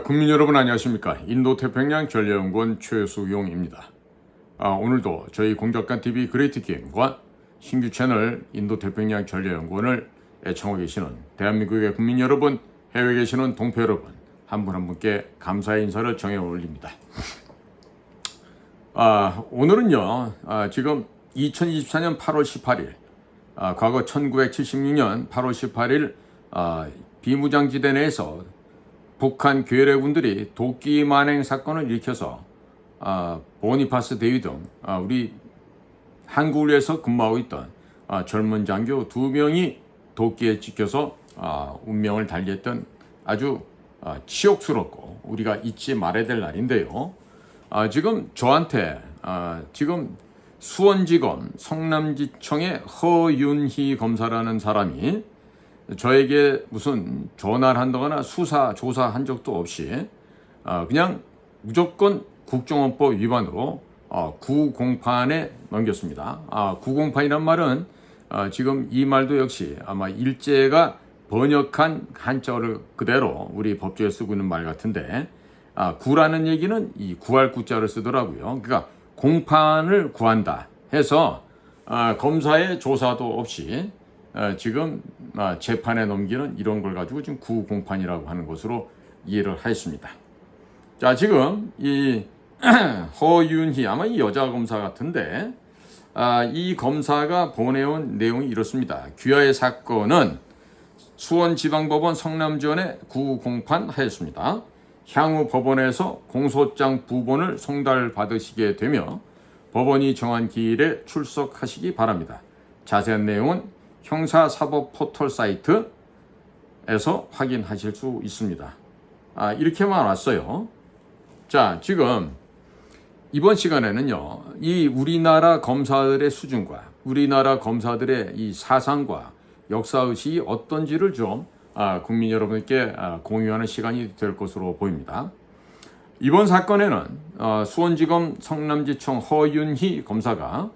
국민 여러분 안녕하십니까? 인도태평양 전략연구원 최수용입니다. 오늘도 저희 공작관TV 그레이트게임과 신규 채널 인도태평양 전략연구원을 애청하고 계시는 대한민국의 국민 여러분, 해외에 계시는 동포 여러분, 한 분 한 분께 감사의 인사를 정해 올립니다. 오늘은요, 지금 2024년 8월 18일, 과거 1976년 8월 18일 비무장지대 내에서 북한 괴뢰군들이 도끼 만행 사건을 일으켜서 보니파스 대위 등 우리 한국을 위해서 근무하고 있던 젊은 장교 2명이 도끼에 찍혀서 운명을 달리했던 아주 치욕스럽고 우리가 잊지 말아야 될 날인데요. 지금 저한테 지금 수원지검 성남지청의 허윤희 검사라는 사람이 저에게 무슨 전화를 한다거나 수사, 조사한 적도 없이 그냥 무조건 국정원법 위반으로 구공판에 넘겼습니다. 구공판이란 말은 지금 이 말도 역시 아마 일제가 번역한 한자어를 그대로 우리 법조에 쓰고 있는 말 같은데 구라는 얘기는 이 구할 구자를 쓰더라고요. 그러니까 공판을 구한다 해서 검사의 조사도 없이 지금 재판에 넘기는 이런 걸 가지고 지금 구공판이라고 하는 것으로 이해를 하였습니다. 자, 지금 이 허윤희 아마 이 여자 검사 같은데 이 검사가 보내온 내용이 이렇습니다. 귀하의 사건은 수원지방법원 성남지원에 구공판 하였습니다. 향후 법원에서 공소장 부본을 송달받으시게 되며 법원이 정한 기일에 출석하시기 바랍니다. 자세한 내용은 형사사법 포털 사이트에서 확인하실 수 있습니다. 이렇게만 왔어요. 자, 지금 이번 시간에는요, 이 우리나라 검사들의 수준과 우리나라 검사들의 이 사상과 역사의식이 어떤지를 좀 국민 여러분께 공유하는 시간이 될 것으로 보입니다. 이번 사건에는 수원지검 성남지청 허윤희 검사가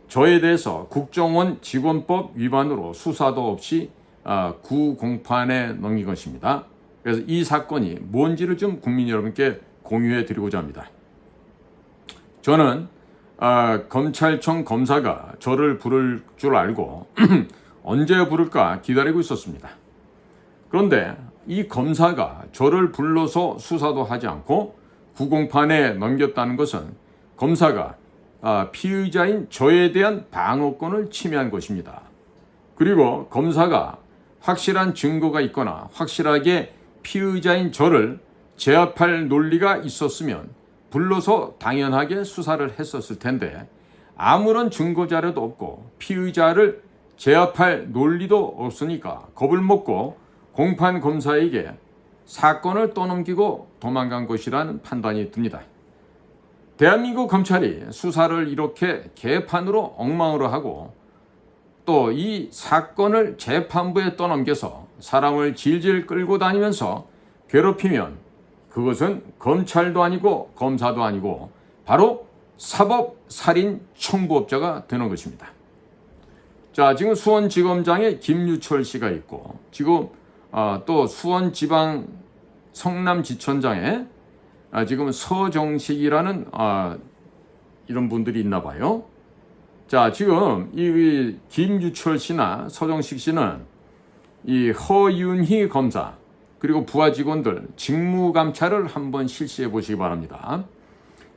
저에 대해서 국정원 직원법 위반으로 수사도 없이 구공판에 넘긴 것입니다. 그래서 이 사건이 뭔지를 좀 국민 여러분께 공유해 드리고자 합니다. 저는 검찰청 검사가 저를 부를 줄 알고 언제 부를까 기다리고 있었습니다. 그런데 이 검사가 저를 불러서 수사도 하지 않고 구공판에 넘겼다는 것은 검사가 피의자인 저에 대한 방어권을 침해한 것입니다. 그리고 검사가 확실한 증거가 있거나 확실하게 피의자인 저를 제압할 논리가 있었으면 불러서 당연하게 수사를 했었을 텐데 아무런 증거 자료도 없고 피의자를 제압할 논리도 없으니까 겁을 먹고 공판 검사에게 사건을 떠넘기고 도망간 것이라는 판단이 듭니다. 대한민국 검찰이 수사를 이렇게 개판으로 엉망으로 하고 또 이 사건을 재판부에 떠넘겨서 사람을 질질 끌고 다니면서 괴롭히면 그것은 검찰도 아니고 검사도 아니고 바로 사법살인 청부업자가 되는 것입니다. 자, 지금 수원지검장에 김유철 씨가 있고 지금 또 수원지방 성남지청장에 지금 서정식이라는 이런 분들이 있나 봐요. 자, 지금 이 김유철 씨나 서정식 씨는 이 허윤희 검사 그리고 부하 직원들 직무 감찰을 한번 실시해 보시기 바랍니다.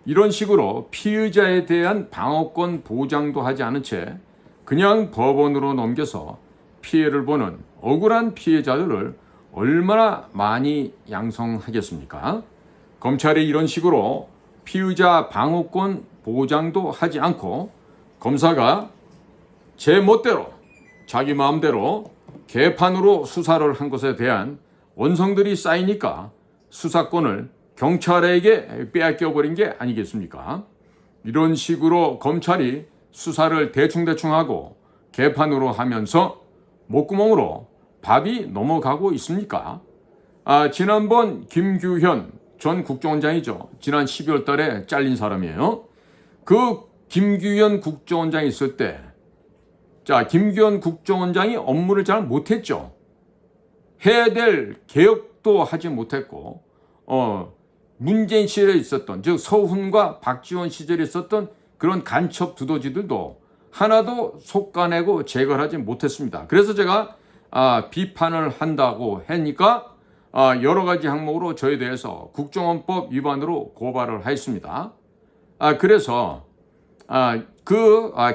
이런 식으로 피의자에 대한 방어권 보장도 하지 않은 채 그냥 법원으로 넘겨서 피해를 보는 억울한 피해자들을 얼마나 많이 양성하겠습니까? 검찰이 이런 식으로 피의자 방어권 보장도 하지 않고 검사가 제 멋대로 자기 마음대로 개판으로 수사를 한 것에 대한 원성들이 쌓이니까 수사권을 경찰에게 빼앗겨버린 게 아니겠습니까? 이런 식으로 검찰이 수사를 대충대충하고 개판으로 하면서 목구멍으로 밥이 넘어가고 있습니까? 지난번 김규현 전 국정원장이죠. 지난 12월 달에 잘린 사람이에요. 그 김규현 국정원장이 있을 때, 김규현 국정원장이 업무를 잘 못했죠. 해야 될 개혁도 하지 못했고 문재인 시절에 있었던, 즉 서훈과 박지원 시절에 있었던 그런 간첩 두더지들도 하나도 속아내고 제거를 하지 못했습니다. 그래서 제가 비판을 한다고 하니까 여러 가지 항목으로 저에 대해서 국정원법 위반으로 고발을 했습니다. 그래서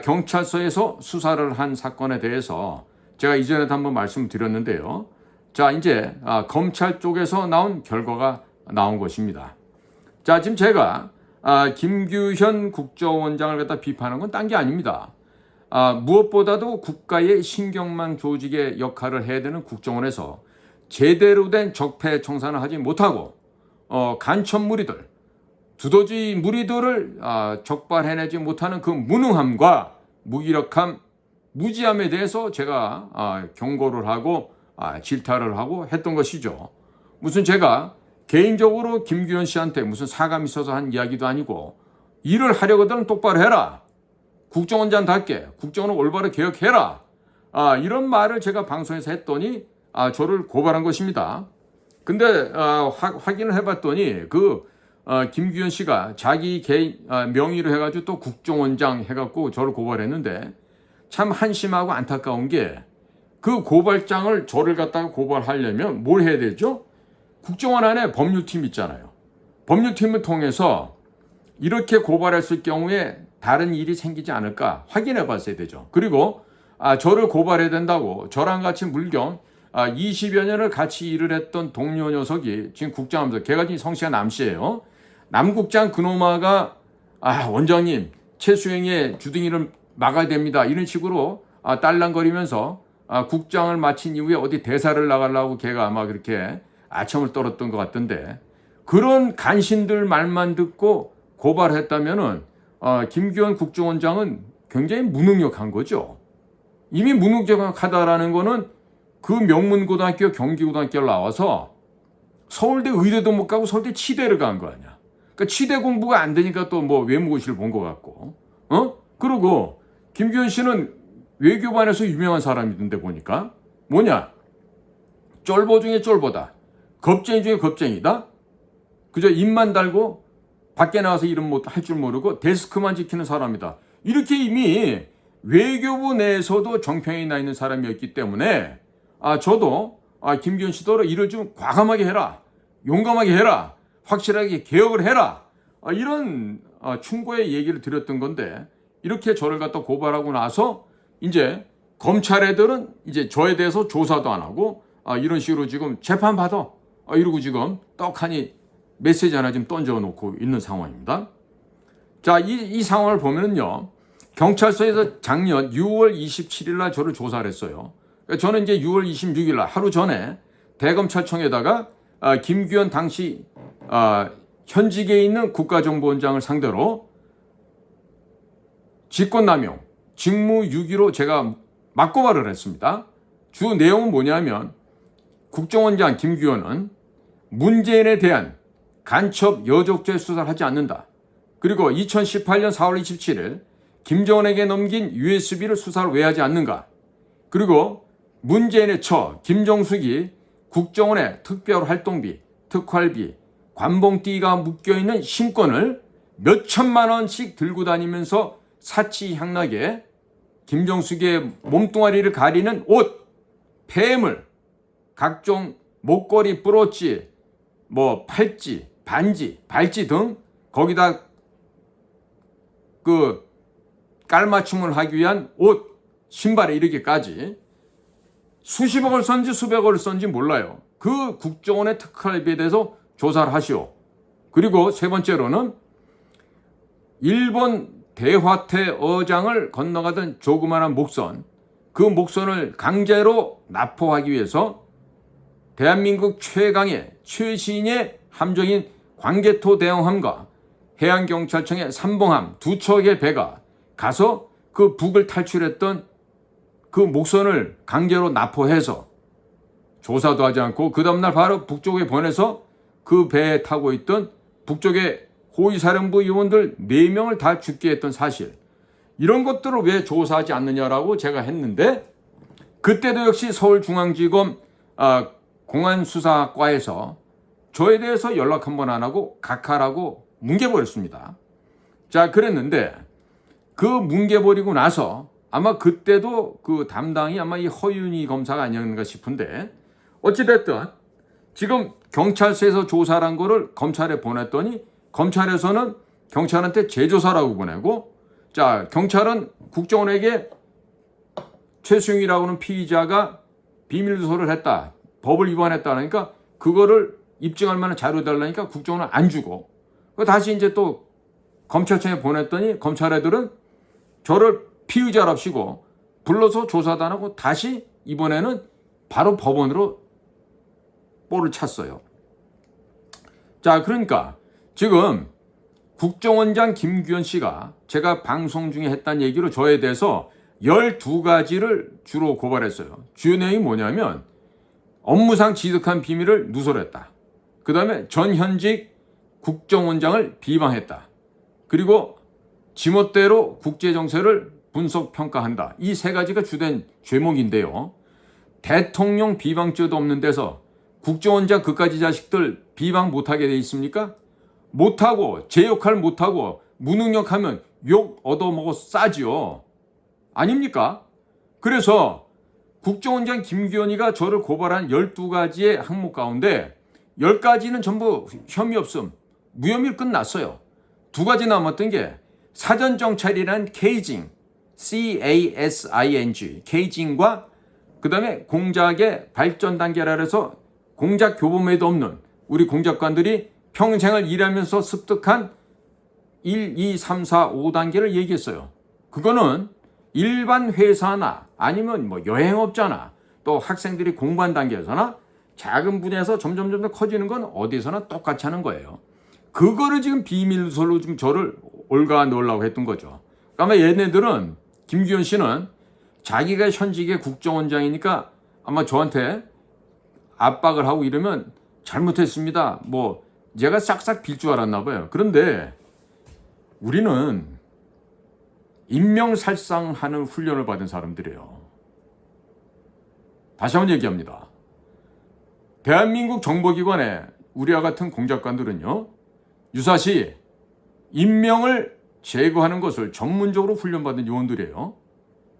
경찰서에서 수사를 한 사건에 대해서 제가 이전에도 한번 말씀드렸는데요. 자, 이제 검찰 쪽에서 나온 결과가 나온 것입니다. 자, 지금 제가 김규현 국정원장을 갖다 비판한 건 딴 게 아닙니다. 무엇보다도 국가의 신경망 조직의 역할을 해야 되는 국정원에서 제대로 된 적폐 청산을 하지 못하고 간첩 무리들, 두더지 무리들을 적발해내지 못하는 그 무능함과 무기력함, 무지함에 대해서 제가 경고를 하고 질타를 하고 했던 것이죠. 무슨 제가 개인적으로 김규현 씨한테 무슨 사감이 있어서 한 이야기도 아니고, 일을 하려거든 똑바로 해라, 국정원장답게 국정원을 올바로 개혁해라, 이런 말을 제가 방송에서 했더니 저를 고발한 것입니다. 근데 확인을 해봤더니 김규현 씨가 자기 개인 명의로 해가지고 또 국정원장 해갖고 저를 고발했는데, 참 한심하고 안타까운 게 그 고발장을 저를 갖다가 고발하려면 뭘 해야 되죠? 국정원 안에 법률팀 있잖아요. 법률팀을 통해서 이렇게 고발했을 경우에 다른 일이 생기지 않을까 확인해 봤어야 되죠. 그리고 저를 고발해야 된다고 저랑 같이 물경 20여 년을 같이 일을 했던 동료 녀석이 지금 국장하면서, 걔가 지금 성씨가 남씨예요. 남국장 그놈아가 원장님 최수영의 주둥이를 막아야 됩니다, 이런 식으로 딸랑거리면서 국장을 마친 이후에 어디 대사를 나가려고 걔가 아마 그렇게 아첨을 떨었던 것 같던데, 그런 간신들 말만 듣고 고발했다면은 김규현 국정원장은 굉장히 무능력한 거죠. 이미 무능력하다라는 거는 그 명문고등학교 경기고등학교를 나와서 서울대 의대도 못 가고 서울대 치대를 간 거 아니야. 그러니까 치대 공부가 안 되니까 또 뭐 외무고시를 본 것 같고, 그리고 김규현 씨는 외교반에서 유명한 사람이던데 보니까 뭐냐, 쫄보 중에 쫄보다, 겁쟁이 중에 겁쟁이다. 그저 입만 달고 밖에 나와서 일은 할 줄 모르고 데스크만 지키는 사람이다. 이렇게 이미 외교부 내에서도 정평이 나 있는 사람이었기 때문에 저도 김규현 씨도 일을 좀 과감하게 해라, 용감하게 해라, 확실하게 개혁을 해라, 이런 충고의 얘기를 드렸던 건데, 이렇게 저를 갖다 고발하고 나서 이제 검찰 애들은 이제 저에 대해서 조사도 안 하고 이런 식으로 지금 재판받아 이러고 지금 떡하니 메시지 하나 지금 던져놓고 있는 상황입니다. 자, 이 상황을 보면은요, 경찰서에서 작년 6월 27일 날 저를 조사를 했어요. 저는 이제 6월 26일 날 하루 전에 대검찰청에다가 김규현 당시 현직에 있는 국가정보원장을 상대로 직권남용, 직무유기로 제가 맞고발을 했습니다. 주 내용은 뭐냐면, 국정원장 김규현은 문재인에 대한 간첩 여적죄 수사를 하지 않는다. 그리고 2018년 4월 27일 김정은에게 넘긴 USB를 수사를 왜 하지 않는가. 그리고 문재인의 처 김정숙이 국정원의 특별활동비, 특활비, 관봉띠가 묶여있는 신권을 몇 천만 원씩 들고 다니면서 사치향락에 김정숙의 몸뚱아리를 가리는 옷, 폐물, 각종 목걸이, 브로치, 팔찌, 반지, 발찌 등 거기다 깔맞춤을 하기 위한 옷, 신발에 이르기까지 수십억을 썼는지 수백억을 썼는지 몰라요. 그 국정원의 특활비에 대해서 조사를 하시오. 그리고 세 번째로는 일본 대화태 어장을 건너가던 조그마한 목선, 그 목선을 강제로 납포하기 위해서 대한민국 최강의 최신의 함정인 광개토 대형함과 해양경찰청의 삼봉함 두 척의 배가 가서 그 북을 탈출했던 그 목선을 강제로 납포해서 조사도 하지 않고 그 다음날 바로 북쪽에 보내서 그 배에 타고 있던 북쪽의 호위사령부 요원들 4명을 다 죽게 했던 사실, 이런 것들을 왜 조사하지 않느냐라고 제가 했는데, 그때도 역시 서울중앙지검 공안수사과에서 저에 대해서 연락 한 번 안 하고 각하라고 뭉개버렸습니다. 자, 그랬는데 그 뭉개버리고 나서 아마 그때도 그 담당이 아마 이 허윤희 검사가 아니었는가 싶은데, 어찌됐든 지금 경찰서에서 조사를 한 거를 검찰에 보냈더니 검찰에서는 경찰한테 재조사라고 보내고, 자, 경찰은 국정원에게 최수용이라고 하는 피의자가 비밀누설을 했다, 법을 위반했다 하니까 그거를 입증할 만한 자료 달라니까 국정원은 안 주고, 다시 이제 또 검찰청에 보냈더니 검찰 애들은 저를 피의자랍시고 불러서 조사도 안 하고 다시 이번에는 바로 법원으로 볼을 찼어요. 자, 그러니까 지금 국정원장 김규현 씨가 제가 방송 중에 했다는 얘기로 저에 대해서 12가지를 주로 고발했어요. 주요 내용이 뭐냐면 업무상 지득한 비밀을 누설했다. 그 다음에 전현직 국정원장을 비방했다. 그리고 지멋대로 국제정세를 분석평가한다. 이 3가지가 주된 죄목인데요. 대통령 비방죄도 없는 데서 국정원장 그까지 자식들 비방 못하게 돼 있습니까? 못하고 제 역할 못하고 무능력하면 욕 얻어먹어 싸지요. 아닙니까? 그래서 국정원장 김규현이가 저를 고발한 12가지의 항목 가운데 10가지는 전부 혐의 없음, 무혐의로 끝났어요. 2가지 남았던 게 사전정찰이라는 케이징, CASING, 케이징과 그 다음에 공작의 발전 단계라 해서 공작 교범에도 없는 우리 공작관들이 평생을 일하면서 습득한 1, 2, 3, 4, 5단계를 얘기했어요. 그거는 일반 회사나 아니면 뭐 여행업자나 또 학생들이 공부한 단계에서나 작은 분야에서 점점 커지는 건 어디서나 똑같이 하는 거예요. 그거를 지금 비밀누설로 지금 저를 올가 넣으려고 했던 거죠. 아마 얘네들은, 김규현 씨는 자기가 현직의 국정원장이니까 아마 저한테 압박을 하고 이러면 잘못했습니다, 뭐 제가 싹싹 빌 줄 알았나 봐요. 그런데 우리는 인명살상하는 훈련을 받은 사람들이에요. 다시 한번 얘기합니다. 대한민국 정보기관에 우리와 같은 공작관들은요, 유사시 인명을 제거하는 것을 전문적으로 훈련받은 요원들이에요.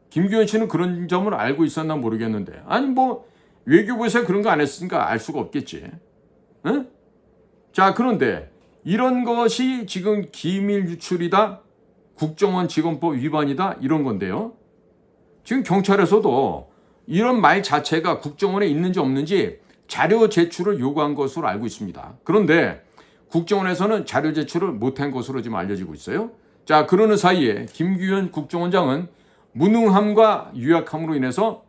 김규현 씨는 그런 점을 알고 있었나 모르겠는데, 아니 뭐 외교부에서 그런 거 안 했으니까 알 수가 없겠지. 응? 자, 그런데 이런 것이 지금 기밀 유출이다, 국정원 직원법 위반이다, 이런 건데요. 지금 경찰에서도 이런 말 자체가 국정원에 있는지 없는지 자료 제출을 요구한 것으로 알고 있습니다. 그런데 국정원에서는 자료 제출을 못한 것으로 지금 알려지고 있어요. 자, 그러는 사이에 김규현 국정원장은 무능함과 유약함으로 인해서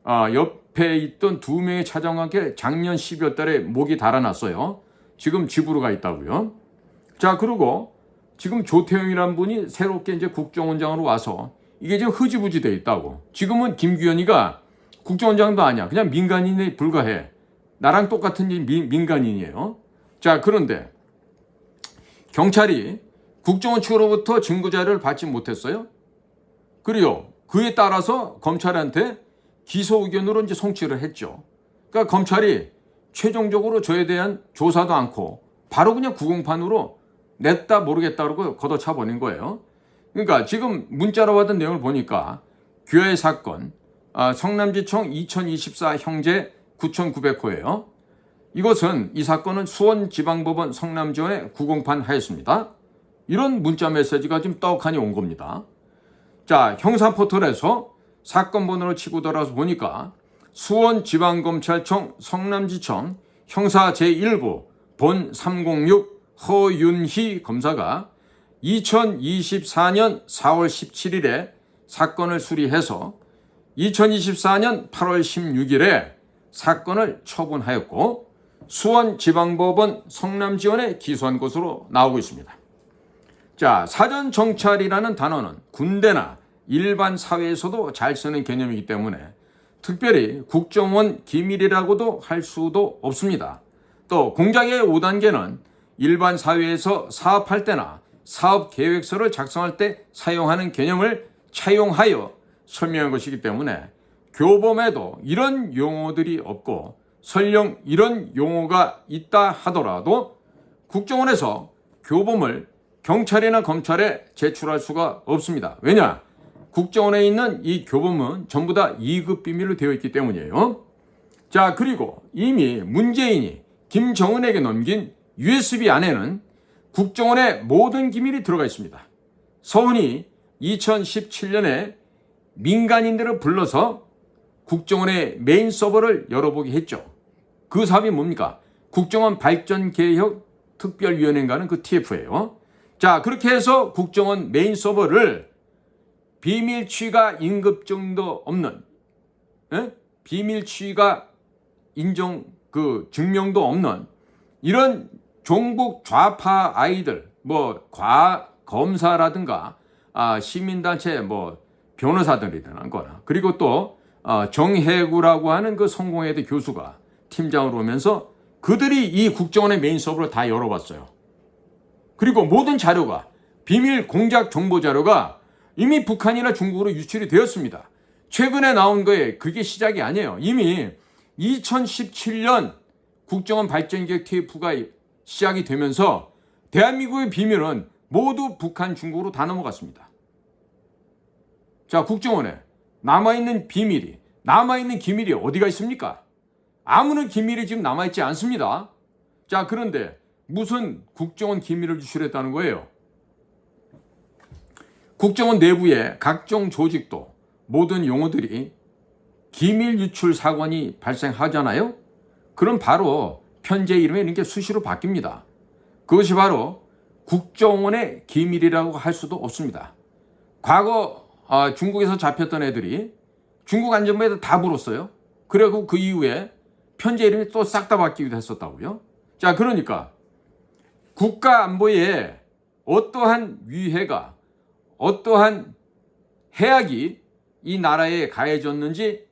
옆에 있던 2명의 차장과 함께 작년 12월 달에 목이 달아났어요. 지금 집으로 가 있다고요. 자, 그리고 지금 조태용이라는 분이 새롭게 이제 국정원장으로 와서 이게 지금 흐지부지 돼 있다고. 지금은 김규현이가 국정원장도 아니야. 그냥 민간인에 불과해. 나랑 똑같은 민간인이에요. 자, 그런데 경찰이 국정원 측으로부터 증거 자료를 받지 못했어요. 그리고 그에 따라서 검찰한테 기소 의견으로 이제 송치를 했죠. 그러니까 검찰이 최종적으로 저에 대한 조사도 않고 바로 그냥 구공판으로 냈다 모르겠다 그러고 걷어차 버린 거예요. 그러니까 지금 문자로 받은 내용을 보니까 교회 사건, 성남지청 2024 형제 9,900호예요. 이 사건은 수원지방법원 성남지원에 구공판 하였습니다. 이런 문자 메시지가 지금 떡하니 온 겁니다. 자, 형사포털에서 사건 번호를 치고 들어가서 보니까 수원지방검찰청 성남지청 형사 제1부 본 306 허윤희 검사가 2024년 4월 17일에 사건을 수리해서 2024년 8월 16일에 사건을 처분하였고 수원지방법원 성남지원에 기소한 것으로 나오고 있습니다. 자, 사전정찰이라는 단어는 군대나 일반 사회에서도 잘 쓰는 개념이기 때문에 특별히 국정원 기밀이라고도 할 수도 없습니다. 또 공작의 5단계는 일반 사회에서 사업할 때나 사업계획서를 작성할 때 사용하는 개념을 차용하여 설명한 것이기 때문에 교범에도 이런 용어들이 없고 설령 이런 용어가 있다 하더라도 국정원에서 교범을 경찰이나 검찰에 제출할 수가 없습니다. 왜냐? 국정원에 있는 이 교범은 전부 다 2급 비밀로 되어 있기 때문이에요. 자, 그리고 이미 문재인이 김정은에게 넘긴 USB 안에는 국정원의 모든 기밀이 들어가 있습니다. 서훈이 2017년에 민간인들을 불러서 국정원의 메인 서버를 열어보게 했죠. 그 사업이 뭡니까? 국정원 발전개혁 특별위원회인가는 그 TF예요. 자, 그렇게 해서 국정원 메인 서버를 비밀 취가 인급증도 없는, 비밀 취가 인정 증명도 없는 이런 종북 좌파 아이들, 검사라든가 시민단체 변호사들이라는 거나, 그리고 또 정혜구라고 하는 그 성공회대 교수가 팀장으로 오면서 그들이 이 국정원의 메인 서버를 다 열어봤어요. 그리고 모든 자료가, 비밀 공작 정보 자료가 이미 북한이나 중국으로 유출이 되었습니다. 최근에 나온 거에 그게 시작이 아니에요. 이미 2017년 국정원 발전개혁 TF가 시작이 되면서 대한민국의 비밀은 모두 북한, 중국으로 다 넘어갔습니다. 자, 국정원에 남아있는 기밀이 어디가 있습니까? 아무런 기밀이 지금 남아있지 않습니다. 자, 그런데 무슨 국정원 기밀을 유출했다는 거예요? 국정원 내부의 각종 조직도 모든 용어들이 기밀 유출 사건이 발생하잖아요? 그럼 바로 편제 이름에 이런 게 수시로 바뀝니다. 그것이 바로 국정원의 기밀이라고 할 수도 없습니다. 과거 중국에서 잡혔던 애들이 중국 안전부에다 다 물었어요. 그리고 그 이후에 편제 이름이 또 싹 다 바뀌기도 했었다고요. 자, 그러니까 국가 안보에 어떠한 위해가, 어떠한 해악이 이 나라에 가해졌는지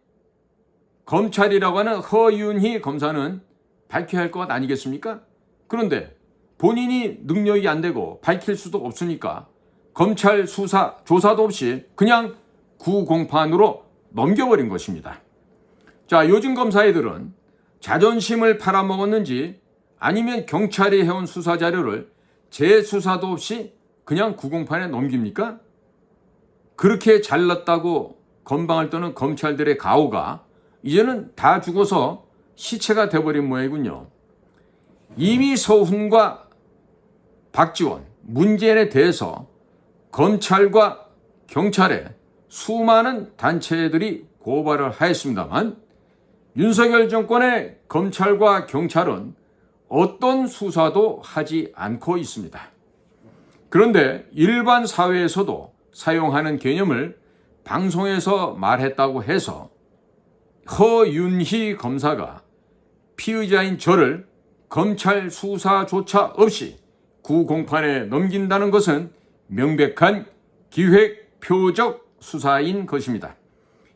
검찰이라고 하는 허윤희 검사는 밝혀야 할 것 아니겠습니까? 그런데 본인이 능력이 안 되고 밝힐 수도 없으니까 검찰 수사, 조사도 없이 그냥 구공판으로 넘겨버린 것입니다. 자, 요즘 검사애들은 자존심을 팔아먹었는지 아니면 경찰이 해온 수사 자료를 재수사도 없이 그냥 구공판에 넘깁니까? 그렇게 잘났다고 건방을 떠는 검찰들의 가오가 이제는 다 죽어서 시체가 돼버린 모양이군요. 이미 서훈과 박지원, 문재인에 대해서 검찰과 경찰에 수많은 단체들이 고발을 하였습니다만 윤석열 정권의 검찰과 경찰은 어떤 수사도 하지 않고 있습니다. 그런데 일반 사회에서도 사용하는 개념을 방송에서 말했다고 해서 허윤희 검사가 피의자인 저를 검찰 수사조차 없이 구공판에 넘긴다는 것은 명백한 기획표적 수사인 것입니다.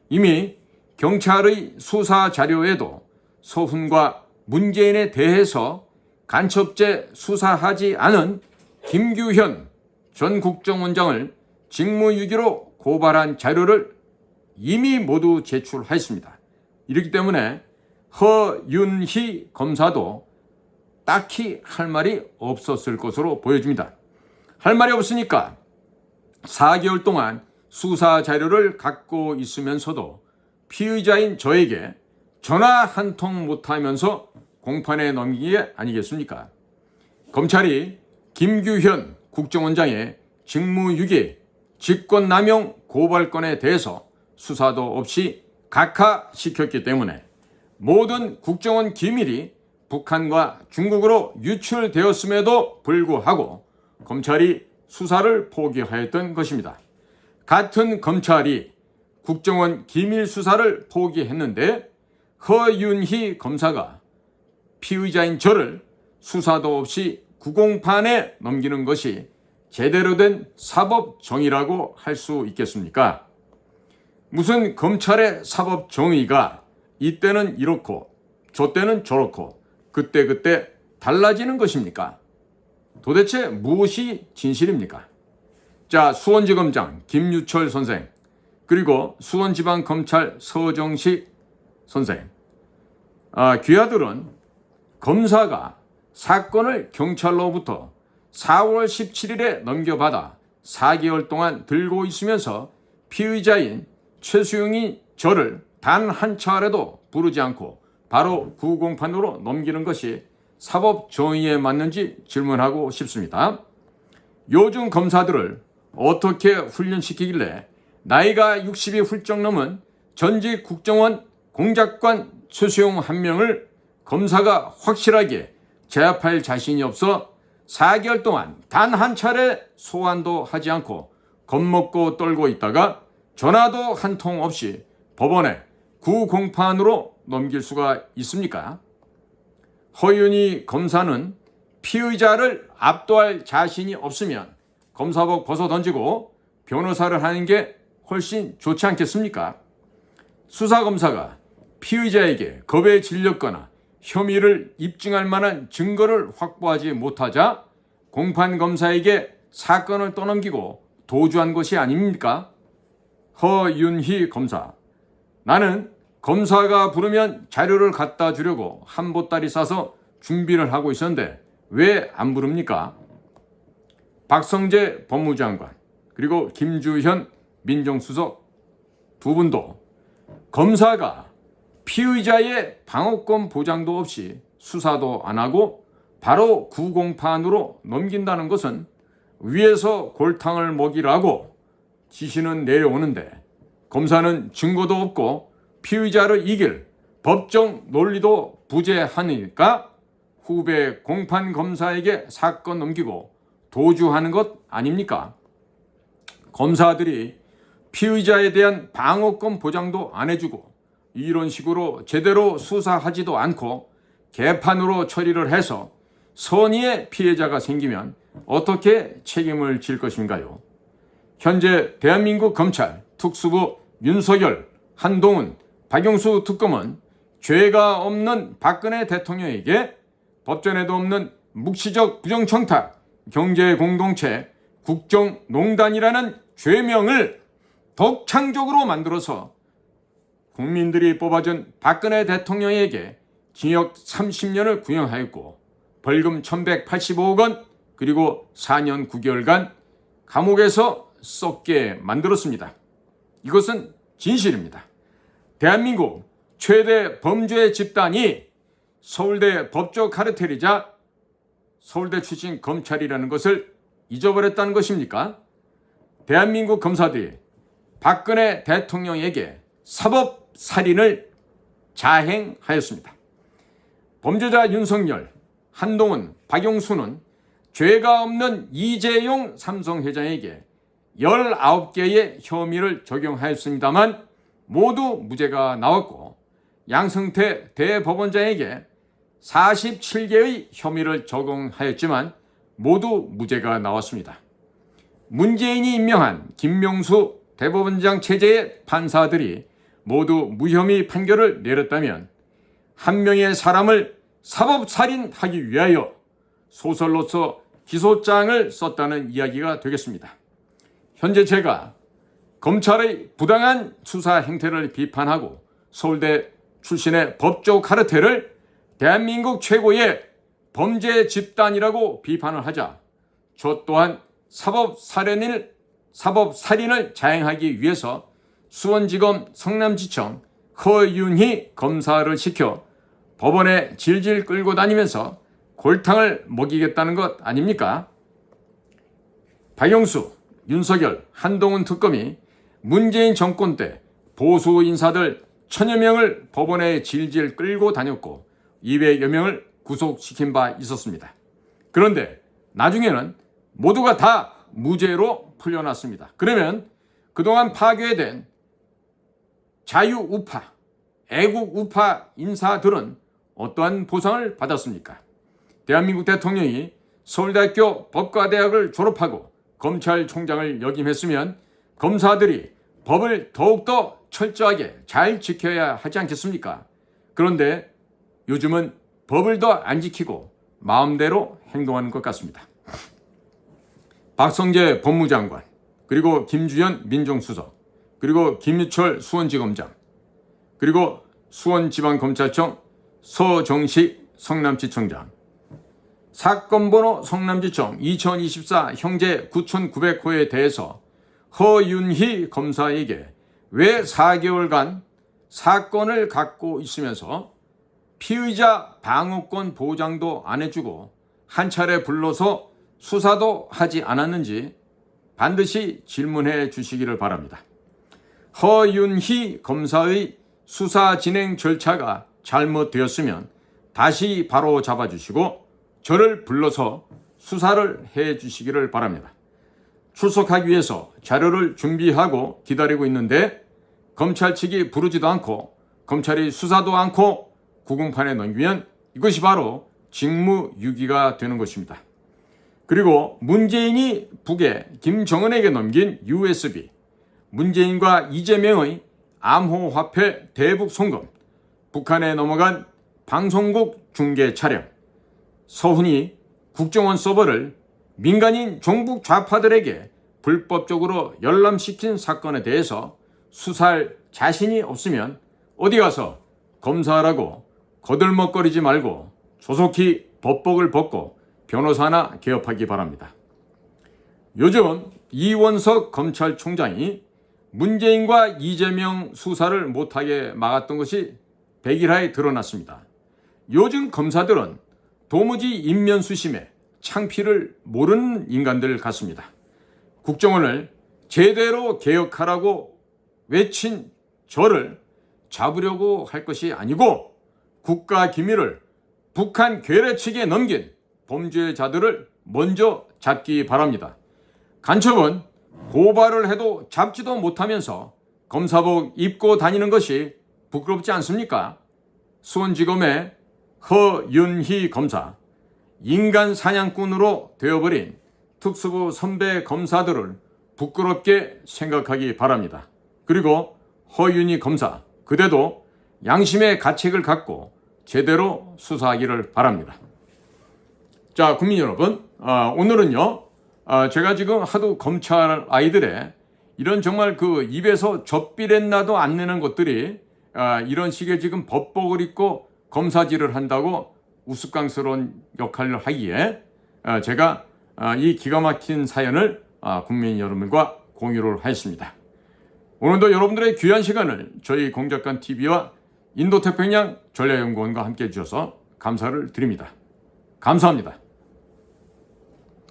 이미 경찰의 수사 자료에도 서훈과 문재인에 대해서 간첩죄 수사하지 않은 김규현 전 국정원장을 직무유기로 고발한 자료를 이미 모두 제출했습니다. 이렇기 때문에 허윤희 검사도 딱히 할 말이 없었을 것으로 보여집니다. 할 말이 없으니까 4개월 동안 수사 자료를 갖고 있으면서도 피의자인 저에게 전화 한 통 못하면서 공판에 넘긴 게 아니겠습니까? 검찰이 김규현 국정원장의 직무유기, 직권남용 고발건에 대해서 수사도 없이 각하시켰기 때문에 모든 국정원 기밀이 북한과 중국으로 유출되었음에도 불구하고 검찰이 수사를 포기하였던 것입니다. 같은 검찰이 국정원 기밀 수사를 포기했는데 허윤희 검사가 피의자인 저를 수사도 없이 구공판에 넘기는 것이 제대로 된 사법 정의라고 할 수 있겠습니까? 무슨 검찰의 사법 정의가 이때는 이렇고 저때는 저렇고 그때 달라지는 것입니까? 도대체 무엇이 진실입니까? 자, 수원지검장 김유철 선생, 그리고 수원지방검찰 서정식 선생, 귀하들은 검사가 사건을 경찰로부터 4월 17일에 넘겨받아 4개월 동안 들고 있으면서 피의자인 최수용이 저를 단 한 차례도 부르지 않고 바로 구공판으로 넘기는 것이 사법 정의에 맞는지 질문하고 싶습니다. 요즘 검사들을 어떻게 훈련시키길래 나이가 60이 훌쩍 넘은 전직 국정원 공작관 최수용 한 명을 검사가 확실하게 제압할 자신이 없어 4개월 동안 단 한 차례 소환도 하지 않고 겁먹고 떨고 있다가 전화도 한 통 없이 법원에 구공판으로 넘길 수가 있습니까? 허윤희 검사는 피의자를 압도할 자신이 없으면 검사복 벗어 던지고 변호사를 하는 게 훨씬 좋지 않겠습니까? 수사검사가 피의자에게 겁에 질렸거나 혐의를 입증할 만한 증거를 확보하지 못하자 공판검사에게 사건을 떠넘기고 도주한 것이 아닙니까? 허윤희 검사, 나는 검사가 부르면 자료를 갖다 주려고 한 보따리 싸서 준비를 하고 있었는데 왜 안 부릅니까? 박성재 법무장관 그리고 김주현 민정수석 두 분도 검사가 피의자의 방어권 보장도 없이 수사도 안 하고 바로 구공판으로 넘긴다는 것은 위에서 골탕을 먹이라고 지시는 내려오는데 검사는 증거도 없고 피의자를 이길 법정 논리도 부재하니까 후배 공판검사에게 사건 넘기고 도주하는 것 아닙니까? 검사들이 피의자에 대한 방어권 보장도 안 해주고 이런 식으로 제대로 수사하지도 않고 개판으로 처리를 해서 선의의 피해자가 생기면 어떻게 책임을 질 것인가요? 현재 대한민국 검찰 특수부 윤석열, 한동훈, 박영수 특검은 죄가 없는 박근혜 대통령에게 법전에도 없는 묵시적 부정청탁, 경제공동체, 국정농단이라는 죄명을 독창적으로 만들어서 국민들이 뽑아준 박근혜 대통령에게 징역 30년을 구형하였고 벌금 1185억 원 그리고 4년 9개월간 감옥에서 썩게 만들었습니다. 이것은 진실입니다. 대한민국 최대 범죄 집단이 서울대 법조 카르텔이자 서울대 출신 검찰이라는 것을 잊어버렸다는 것입니까? 대한민국 검사들이 박근혜 대통령에게 사법살인을 자행하였습니다. 범죄자 윤석열, 한동훈, 박영수는 죄가 없는 이재용 삼성회장에게 19개의 혐의를 적용하였습니다만 모두 무죄가 나왔고 양승태 대법원장에게 47개의 혐의를 적용하였지만 모두 무죄가 나왔습니다. 문재인이 임명한 김명수 대법원장 체제의 판사들이 모두 무혐의 판결을 내렸다면 한 명의 사람을 사법살인하기 위하여 소설로서 기소장을 썼다는 이야기가 되겠습니다. 현재 제가 검찰의 부당한 수사 행태를 비판하고 서울대 출신의 법조 카르텔을 대한민국 최고의 범죄 집단이라고 비판을 하자 저 또한 사법살인을 자행하기 위해서 수원지검 성남지청 허윤희 검사를 시켜 법원에 질질 끌고 다니면서 골탕을 먹이겠다는 것 아닙니까? 박영수, 윤석열, 한동훈 특검이 문재인 정권 때 보수 인사들 1000여 명을 법원에 질질 끌고 다녔고 200여 명을 구속시킨 바 있었습니다. 그런데 나중에는 모두가 다 무죄로 풀려났습니다. 그러면 그동안 파괴된 자유우파, 애국우파 인사들은 어떠한 보상을 받았습니까? 대한민국 대통령이 서울대학교 법과대학을 졸업하고 검찰총장을 역임했으면 검사들이 법을 더욱더 철저하게 잘 지켜야 하지 않겠습니까? 그런데 요즘은 법을 더 안 지키고 마음대로 행동하는 것 같습니다. 박성재 법무장관, 그리고 김주현 민정수석, 그리고 김유철 수원지검장, 그리고 수원지방검찰청 서정식 성남지청장, 사건번호 성남지청 2024 형제 9,900호에 대해서 허윤희 검사에게 왜 4개월간 사건을 갖고 있으면서 피의자 방어권 보장도 안 해주고 한 차례 불러서 수사도 하지 않았는지 반드시 질문해 주시기를 바랍니다. 허윤희 검사의 수사 진행 절차가 잘못되었으면 다시 바로 잡아주시고 저를 불러서 수사를 해 주시기를 바랍니다. 출석하기 위해서 자료를 준비하고 기다리고 있는데 검찰 측이 부르지도 않고 검찰이 수사도 않고 구공판에 넘기면 이것이 바로 직무유기가 되는 것입니다. 그리고 문재인이 북에 김정은에게 넘긴 USB, 문재인과 이재명의 암호화폐 대북 송금, 북한에 넘어간 방송국 중계 촬영, 서훈이 국정원 서버를 민간인 종북 좌파들에게 불법적으로 열람시킨 사건에 대해서 수사할 자신이 없으면 어디 가서 검사하라고 거들먹거리지 말고 조속히 법복을 벗고 변호사나 개업하기 바랍니다. 요즘 이원석 검찰총장이 문재인과 이재명 수사를 못하게 막았던 것이 백일하에 드러났습니다. 요즘 검사들은 도무지 인면수심에 창피를 모르는 인간들 같습니다. 국정원을 제대로 개혁하라고 외친 저를 잡으려고 할 것이 아니고 국가 기밀을 북한 괴뢰 측에 넘긴 범죄자들을 먼저 잡기 바랍니다. 간첩은 고발을 해도 잡지도 못하면서 검사복 입고 다니는 것이 부끄럽지 않습니까? 수원지검의 허윤희 검사, 인간 사냥꾼으로 되어버린 특수부 선배 검사들을 부끄럽게 생각하기 바랍니다. 그리고 허윤희 검사, 그대도 양심의 가책을 갖고 제대로 수사하기를 바랍니다. 자, 국민 여러분, 오늘은요, 제가 지금 하도 검찰 아이들의 이런 정말 그 입에서 젖비렛나도 안 내는 것들이 이런 식의 지금 법복을 입고 검사질을 한다고 우스꽝스러운 역할을 하기에 제가 이 기가 막힌 사연을 국민 여러분과 공유를 하였습니다. 오늘도 여러분들의 귀한 시간을 저희 공작관 TV와 인도태평양 전략연구원과 함께 해주셔서 감사를 드립니다. 감사합니다.